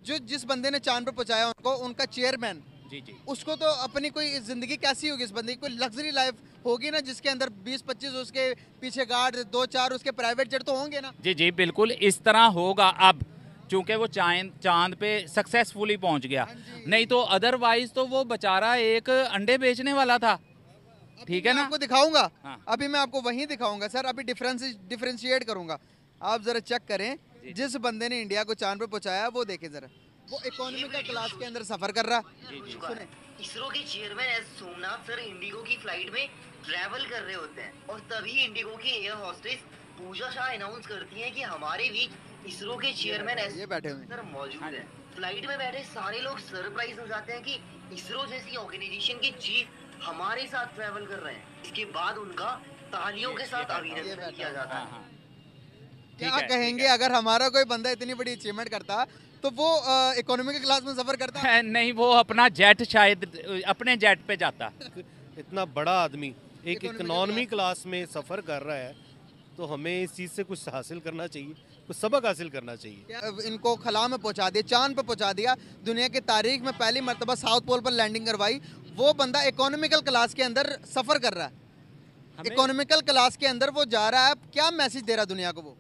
जो जिस बंदे ने चांद पे पहुंचाया उनको, उनका चेयरमैन, जी जी, उसको तो अपनी कोई जिंदगी कैसी होगी, इस बंदे की कोई लग्जरी लाइफ होगी ना, जिसके अंदर 20-25 उसके पीछे गार्ड, 2-4 उसके प्राइवेट जेट तो होंगे ना। जी जी, बिल्कुल इस तरह होगा अब, चूंकि वो चांद पे सक्सेसफुली पहुंच गया। नहीं तो अदरवाइज तो वो बेचारा एक अंडे बेचने वाला था। ठीक है ना, आपको दिखाऊंगा। हाँ। अभी मैं आपको वहीं दिखाऊंगा सर, अभी डिफरेंशिएट करूंगा। आप जरा चेक करें, जिस बंदे ने इंडिया को चांद पे पहुंचाया वो देखें जरा, वो इकोनॉमिकल क्लास के अंदर सफर कर रहा। सुने, इसरो के chairman S Somnath sir Indigo की फ्लाइट में ट्रैवल कर रहे होते हैं और तभी इंडिगो की एयर होस्टेस पूजा शाह अनाउंस करती हैं कि हमारे बीच इसरो के चेयरमैन एस ये बैठे हुए सर मौजूद हैं। फ्लाइट में बैठे सारे लोग सरप्राइज हो जाते हैं कि इसरो जैसी ऑर्गेनाइजेशन के चीफ हमारे साथ ट्रैवल कर रहे हैं। इसके बाद उनका तालियों के साथ अभिनंदन किया जाता है। क्या कहेंगे अगर हमारा कोई बंदा इतनी बड़ी अचीवमेंट करता तो वो इकोनॉमिकल क्लास में सफर करता? नहीं, वो अपना जेट शायद अपने जेट पे जाता। इतना बड़ा आदमी एक इकोनॉमी क्लास में सफ़र कर रहा है तो हमें इस चीज़ से कुछ हासिल करना चाहिए, कुछ सबक हासिल करना चाहिए। इनको खला में पहुंचा दिया, चांद पे पहुंचा दिया, दुनिया की तारीख में पहली मर्तबा साउथ पोल पर लैंडिंग करवाई। वो बंदा इकोनॉमिकल क्लास के अंदर सफर कर रहा है, इकोनॉमिकल क्लास के अंदर वो जा रहा है। क्या मैसेज दे रहा है दुनिया को वो?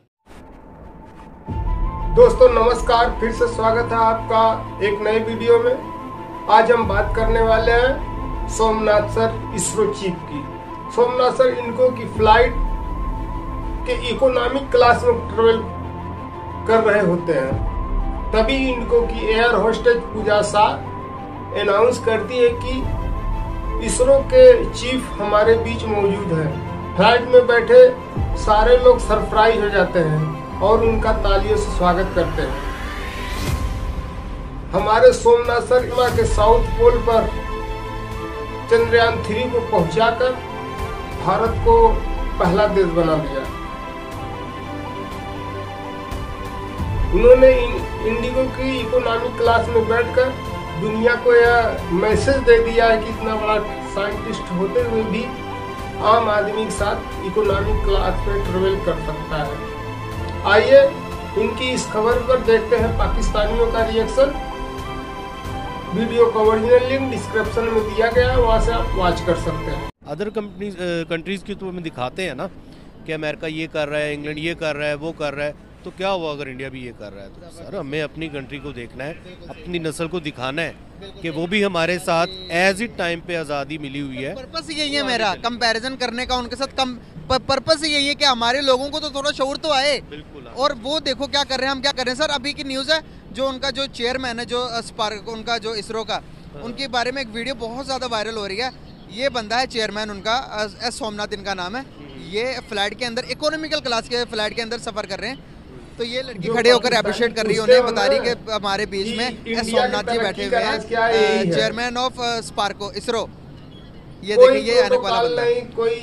दोस्तों नमस्कार, फिर से स्वागत है आपका एक नए वीडियो में। आज हम बात करने वाले हैं सोमनाथ सर इसरो चीफ की। सोमनाथ सर इनको की फ्लाइट के इकोनॉमिक क्लास में ट्रेवल कर रहे होते हैं, तभी इनको की एयर होस्टेज पूजा शाह अनाउंस करती है कि इसरो के चीफ हमारे बीच मौजूद है। फ्लाइट में बैठे सारे लोग सरप्राइज हो जाते हैं और उनका तालियों से स्वागत करते हैं। हमारे सोमनाथ सर के साउथ पोल पर चंद्रयान 3 को पहुंचाकर भारत को पहला देश बना दिया। उन्होंने इंडिगो की इकोनॉमिक क्लास में बैठकर दुनिया को यह मैसेज दे दिया है कि इतना बड़ा साइंटिस्ट होते हुए भी आम आदमी के साथ इकोनॉमिक क्लास में ट्रेवल कर सकता है। आइए इनकी इस खबर पर देखते हैं पाकिस्तानियों का रिएक्शन। वीडियो का ओरिजिनल लिंक डिस्क्रिप्शन में दिया गया है, वहां से आप वॉच कर सकते हैं। अदर कंट्रीज़ की तो हमें दिखाते हैं ना कि अमेरिका ये कर रहा है, इंग्लैंड ये कर रहा है, वो कर रहा है, तो क्या हुआ अगर इंडिया भी ये कर रहा है? तो सर हमें अपनी कंट्री को देखना है, अपनी नस्ल को दिखाना है कि वो भी हमारे साथ एज इट टाइम पे आज़ादी मिली हुई है। पर्पस यही है मेरा, कंपैरिजन करने का उनके साथ। पर्पस यही है कि हमारे लोगों को तो थोड़ा शऊर तो आए। बिल्कुल। और वो देखो क्या कर रहे हैं, हम क्या कर रहे हैं। सर अभी की न्यूज़ है, जो उनका जो चेयरमैन है, जो स्पार्क, उनका जो इसरो का, उनके बारे में एक वीडियो बहुत ज़्यादा वायरल हो रही है। ये बंदा है चेयरमैन उनका, एस सोमनाथ इनका नाम है। ये फ्लाइट के अंदर इकोनॉमिकल क्लास के फ्लाइट के अंदर सफर कर रहे हैं। तो ये लड़की खड़े होकर अप्रिशिएट कर रही है उन्हें, बता रही कि हमारे बीच में एस सोमनाथ जी बैठे हुए हैं, चेयरमैन ऑफ स्पार्को इसरो। ये देखिए, ये आने वाला बंदा है। कोई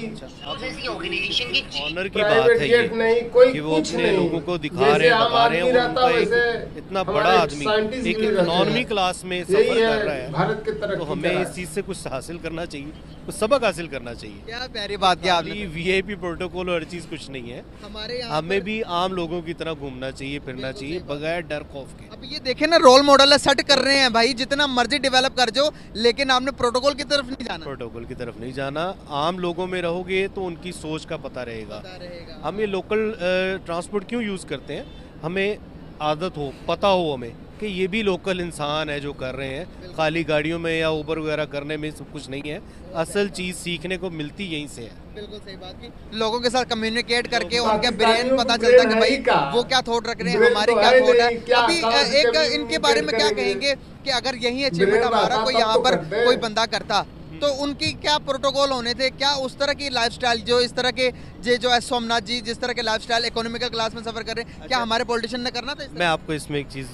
ऑनर की बात है ये नहीं, कोई कि वो कुछ अपने नहीं। लोगों को दिखा रहे हैं, बता रहे हैं। उनका एक इतना बड़ा आदमी एक इकोनॉमी क्लास में सफर कर रहा है, भारत की तरफ तो हमें इस चीज से कुछ हासिल करना चाहिए, कुछ सबक हासिल करना चाहिए। क्या प्यारी बात किया आपने। वीआईपी प्रोटोकॉल और हर चीज कुछ नहीं है। हमारे हमें भी आम लोगों की तरह घूमना चाहिए, फिरना चाहिए, बगैर डर खौफ के। अब ये देखे ना, रोल मॉडल है, सेट कर रहे हैं भाई, जितना मर्जी डेवलप कर जो, लेकिन आपने प्रोटोकॉल की तरफ नहीं जाना। प्रोटोकॉल की तरफ नहीं जाना। आम लोगों में रहोगे तो उनकी सोच का पता रहेगा। हम ये लोकल ट्रांसपोर्ट क्यों यूज़ करते हैं, हमें आदत हो, पता हो हमें कि ये भी लोकल इंसान है जो कर रहे हैं। खाली गाड़ियों में या ऊबर वगैरह करने में सब कुछ नहीं है। असल चीज़ सीखने को मिलती यहीं से है। बिल्कुल सही बात की। लोगों के साथ कम्युनिकेट करके उनके ब्रेन पता चलता है कि भाई वो क्या थॉट रख रहे हैं, हमारी क्या थॉट है। अभी एक इनके बारे में क्या कहेंगे कि अगर यही अचीवमेंट हमारा कोई यहाँ पर कोई बंदा करता तो उनकी क्या प्रोटोकॉल होने थे, क्या उस तरह की लाइफस्टाइल, जो इस तरह के जो एस सोमनाथ जी जिस तरह के लाइफस्टाइल इकोनॉमिकल क्लास में सफर कर रहे हैं, क्या हमारे पॉलिटिशियन ने करना था? मैं आपको इसमें एक चीज़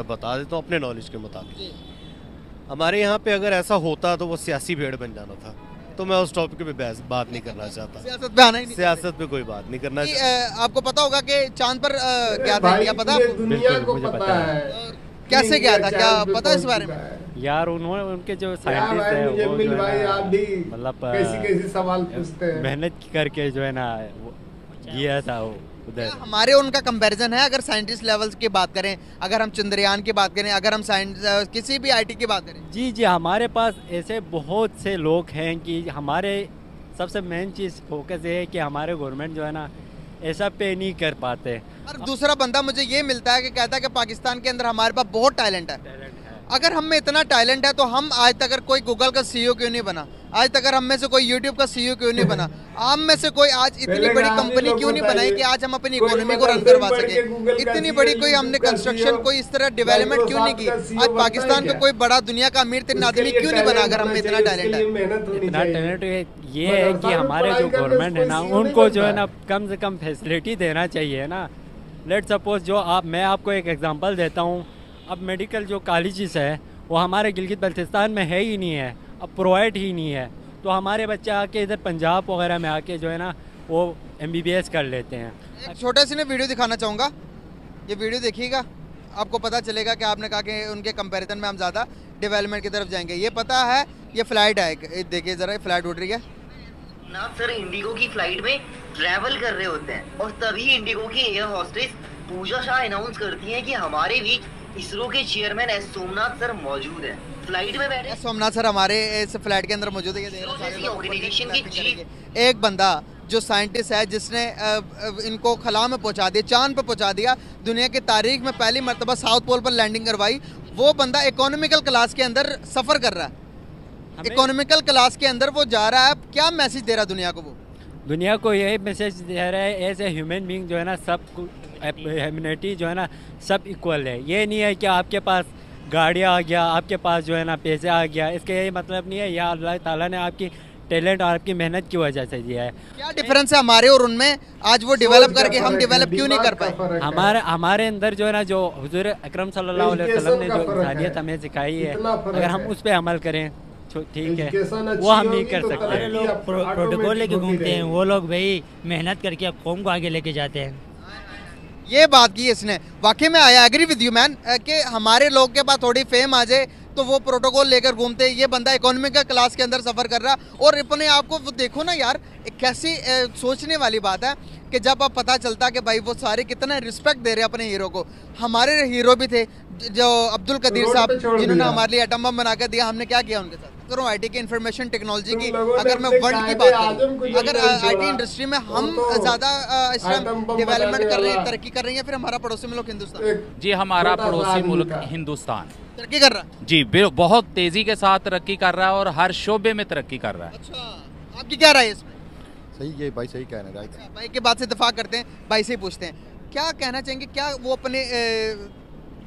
बता देता हूँ अपने नॉलेज के मुताबिक। हमारे यहाँ पे अगर ऐसा होता तो वो सियासी भेड़ बन जाना था। तो मैं उस टॉपिक पे बात नहीं करना चाहता। सियासत पे आना ही नहीं, सियासत पे कोई बात नहीं करना चाहता। आपको पता होगा कि चांद पर गया था, क्या पता? दुनिया को पता है। कैसे गया था, क्या पता इस बारे में? यार उन्होंने, उनके जो साइंटिस्ट है वो जो है मतलब कैसी सवाल पूछते हैं, मेहनत करके जो है ना गया था वो उधर। हमारे उनका कंपैरिजन है अगर साइंटिस्ट लेवल्स की बात करें, अगर हम चंद्रयान की बात करें, अगर हम साइंस किसी भी आईटी की बात करें? जी जी, हमारे पास ऐसे बहुत से लोग हैं कि हमारे सबसे मेन चीज़ फोकस ये है कि हमारे गवर्नमेंट जो है ना ऐसा पे नहीं कर पाते। और दूसरा बंदा मुझे ये मिलता है कि कहता है कि पाकिस्तान के अंदर हमारे पास बहुत टैलेंट है। अगर हम में इतना टैलेंट है तो हम आज तक अगर कोई गूगल का सीईओ क्यों नहीं बना, आज तक हम में से कोई यूट्यूब का सीईओ क्यों नहीं बना, हम में से कोई आज इतनी बड़ी कंपनी क्यों नहीं बनाई कि आज हम अपनी इकोनॉमी को रन करवा सके, इतनी बड़ी कोई हमने कंस्ट्रक्शन कोई इस तरह डेवलपमेंट क्यों नहीं की, आज पाकिस्तान का कोई बड़ा दुनिया का अमीर तरीन आदमी क्यों नहीं बना अगर हम में इतना टैलेंट है? इतना टैलेंट ये है कि हमारे जो गवर्नमेंट है ना उनको जो है ना कम से कम फैसिलिटी देना चाहिए ना। लेट सपोज जो मैं आपको एक एग्जांपल देता हूँ, अब मेडिकल जो कॉलेजेस है वो हमारे गिलगित बल्तिस्तान में है ही नहीं है, अब प्रोवाइड ही नहीं है, तो हमारे बच्चे आके इधर पंजाब वगैरह में आके जो है ना वो MBBS कर लेते हैं। एक छोटा सी ना वीडियो दिखाना चाहूँगा, ये वीडियो देखिएगा, आपको पता चलेगा कि आपने कहा कि उनके कंपैरिजन में हम ज़्यादा डेवलपमेंट की तरफ जाएंगे। ये पता है, ये फ्लाइट है, देखिए ज़रा फ्लाइट उड़ रही है ना सर, इंडिगो की फ्लाइट में ट्रैवल कर रहे होते हैं और तभी इंडिगो की एयर होस्टेस पूजा शाह अनाउंस करती हैं कि हमारे बीच इसरो के चेयरमैन एस सोमनाथ सर मौजूद हैं। फ्लाइट में बैठे सोमनाथ सर हमारे इस फ्लाइट के अंदर मौजूद है। ये देख रहे हैं सारे लोग। ऑर्गेनाइजेशन की चीफ एक बंदा जो साइंटिस्ट है जिसने इनको खला में पहुंचा दिया, चांद पे पहुंचा दिया, दुनिया की तारीख में पहली मर्तबा साउथ पोल पर लैंडिंग करवाई, वो बंदा इकोनॉमिकल क्लास के अंदर सफ़र कर रहा है। इकोनॉमिकल क्लास के अंदर वो जा रहा है, क्या मैसेज दे रहा है दुनिया को? वो दुनिया को यही मैसेज दे रहा है एज ए ह्यूमन बीइंग जो है ना सब ह्यूमैनिटी जो है ना सब इक्वल है। ये नहीं है कि आपके पास गाड़ी आ गया, आपके पास जो है ना पैसे आ गया, इसका यही मतलब नहीं है। या अल्लाह ताला ने आपकी टैलेंट और आपकी मेहनत की वजह से दिया है। क्या डिफरेंस है हमारे और उनमें? आज वो डेवलप करके हम डेवलप क्यों नहीं कर पाए? हमारे अंदर जो है ना जो हुजूर अकरम सल्लल्लाहु अलैहि वसल्लम ने जो इंसानियत हमें सिखाई है, अगर हम उस पर अमल करें ठीक है, वो हम नहीं कर सकते। हमारे लोग प्रोटोकॉल लेके घूमते हैं, वो लोग भाई मेहनत करके कौम को आगे लेके जाते हैं। ये बात की इसने, वाकई में I agree with you man कि हमारे लोग के पास थोड़ी फेम आ जाए तो वो प्रोटोकॉल लेकर घूमते हैं। ये बंदा इकोनॉमिकल क्लास के अंदर सफ़र कर रहा और अपने आप को वो देखो ना यार, कैसी सोचने वाली बात है कि जब अब पता चलता कि भाई वो सारे कितना रिस्पेक्ट दे रहे हैं अपने हीरो को। हमारे हीरो भी थे जो अब्दुल कदीर साहब, जिन्होंने हमारे लिए एटम बम बना कर दिया। हमने क्या किया उनके साथ? करो आईटी की, इंफॉर्मेशन टेक्नोलॉजी की, अगर मैं वर्ल्ड की बात करूं, अगर आईटी इंडस्ट्री में हम ज़्यादा इस टाइम डेवलपमेंट कर रहे हैं, तरक्की कर रही है, फिर हमारा पड़ोसी मुल्क हिंदुस्तान। जी, हमारा पड़ोसी मुल्क हिंदुस्तान तरक्की कर रहा है जी, बहुत तेजी के साथ तरक्की कर रहा है और हर शोबे में तरक्की कर रहा है। अच्छा, आपकी क्या राय है इसमें? सही है भाई, सही कहना है। अच्छा, भाई की बात से इत्तेफाक करते हैं, भाई से ही पूछते हैं, क्या कहना चाहेंगे? क्या वो अपने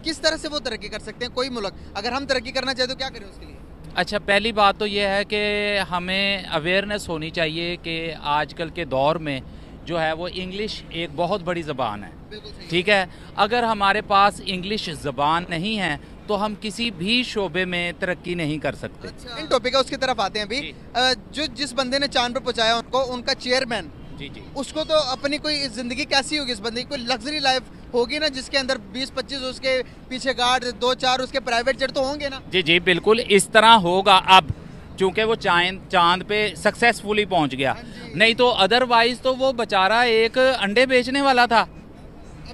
किस तरह से वो तरक्की कर सकते हैं? कोई मुल्क अगर हम तरक्की करना चाहें तो क्या करें उसके लिए? अच्छा, पहली बात तो ये है कि हमें अवेयरनेस होनी चाहिए कि आजकल के दौर में जो है वो इंग्लिश एक बहुत बड़ी ज़बान है, ठीक है। अगर हमारे पास इंग्लिश ज़बान नहीं है तो हम किसी भी शोबे में तरक्की नहीं कर सकते। अच्छा, इन टॉपिक है उसकी तरफ आते हैं अभी। जो जिस बंदे ने चांद पर पहुंचाया उनको, उनका चेयरमैन, जी जी, उसको तो अपनी कोई ज़िंदगी कैसी होगी? इस बंदे की कोई लग्जरी लाइफ होगी ना, जिसके अंदर 20-25 उसके पीछे गार्ड, 2-4 उसके प्राइवेट जेट तो होंगे ना? जी जी, बिल्कुल इस तरह होगा अब, चूँकि वो चांद पे सक्सेसफुली पहुंच गया। नहीं तो अदरवाइज तो वो बेचारा एक अंडे बेचने वाला था,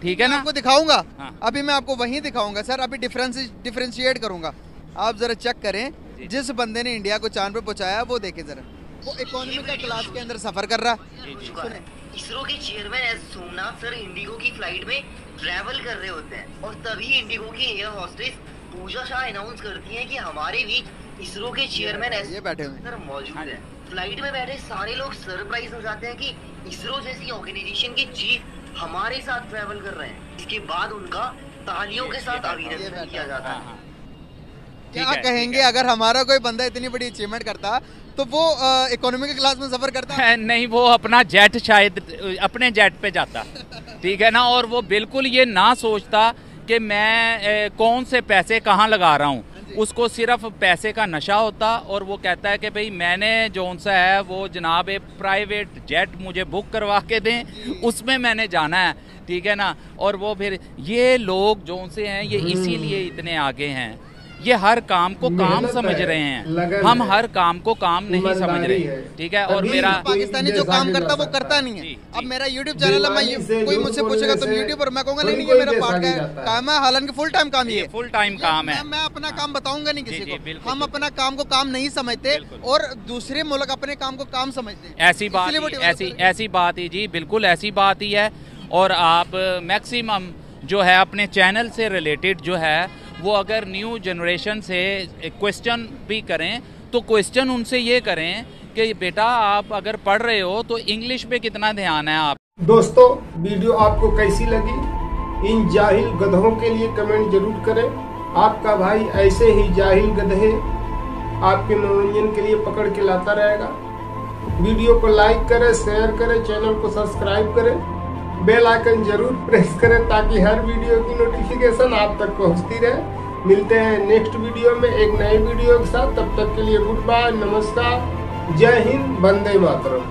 ठीक है ना। आपको दिखाऊंगा, हाँ। अभी मैं आपको वहीं दिखाऊंगा सर। अभी डिफरेंशिएट करूंगा, आप जरा चेक करें। जिस बंदे ने इंडिया को चांद पे पहुंचाया वो देखे जरा, वो इकोनॉमिकल क्लास के अंदर सफर कर रहा है। इसरो के chairman S Somnath sir Indigo की फ्लाइट में ट्रैवल कर रहे होते हैं और तभी इंडिगो की एयर होस्टेस पूजा शाह अनाउंस करती हैं कि हमारे बीच इसरो के चेयरमैन एस बैठे हुए सर मौजूद हैं। फ्लाइट में बैठे सारे लोग सरप्राइज हो जाते हैं कि इसरो जैसी ऑर्गेनाइजेशन के चीफ हमारे साथ ट्रैवल कर रहे हैं। इसके बाद उनका तालियों के साथ अभिनंदन किया जाता है। क्या कहेंगे अगर हमारा कोई बंदा इतनी बड़ी अचीवमेंट करता तो वो इकोनॉमिक क्लास में सफर करता है? नहीं, वो अपना जेट शायद अपने जेट पे जाता, ठीक है ना। और वो बिल्कुल ये ना सोचता कि मैं कौन से पैसे कहाँ लगा रहा हूँ। उसको सिर्फ पैसे का नशा होता और वो कहता है कि भाई मैंने जौन सा है वो जनाब एक प्राइवेट जेट मुझे बुक करवा के दें, उसमें मैंने जाना है, ठीक है ना। और वो फिर ये लोग जौन से हैं ये इसीलिए इतने आगे हैं ये हर काम को काम मेहनत समझ है, रहे हैं, लगन हम है, हर काम को काम नहीं समझ ईमानदारी रहे, है। ठीक है। और तभी मेरा पाकिस्तानी जो काम करता है वो करता नहीं है। जी, अब जी। मेरा यूट्यूब चैनल है, मैं दीवानी से कोई झूठ मुझसे बोलने पूछेगा तुम से यूट्यूबर, मैं कहूंगा कोई नहीं ये मेरा कोई पार्ट देश का आगे जाता है। काम है, हालांकि फुल टाइम काम ये ये फुल टाइम काम है। मैं अपना काम बताऊंगा नहीं किसी जी, जी, को। बिल्कुल, हम बिल्कुल। अपना काम को काम नहीं समझते बिल्कुल। और दूसरे मुल्क अपने काम को काम समझते हैं। ऐसी बात इसलिए वो ही, develop ऐसी करेंगे। ऐसी बात ही जी, बिल्कुल ऐसी बात ही है। और आप मैक्सिमम जो है अपने चैनल से रिलेटेड जो है वो अगर न्यू जनरेशन से क्वेश्चन भी करें तो क्वेश्चन उनसे ये करें कि बेटा आप अगर पढ़ रहे हो तो इंग्लिश पे कितना ध्यान है आप। दोस्तों वीडियो आपको कैसी लगी, इन जाहिल गधों के लिए कमेंट जरूर करें। आपका भाई ऐसे ही जाहिल गधे आपके मनोरंजन के लिए पकड़ के लाता रहेगा। वीडियो को लाइक करें, शेयर करें, चैनल को सब्सक्राइब करें, बेल आइकन जरूर प्रेस करें ताकि हर वीडियो की नोटिफिकेशन आप तक पहुंचती रहे। मिलते हैं नेक्स्ट वीडियो में एक नए वीडियो के साथ। तब तक के लिए गुड बाय, नमस्कार, जय हिंद, वंदे मातरम।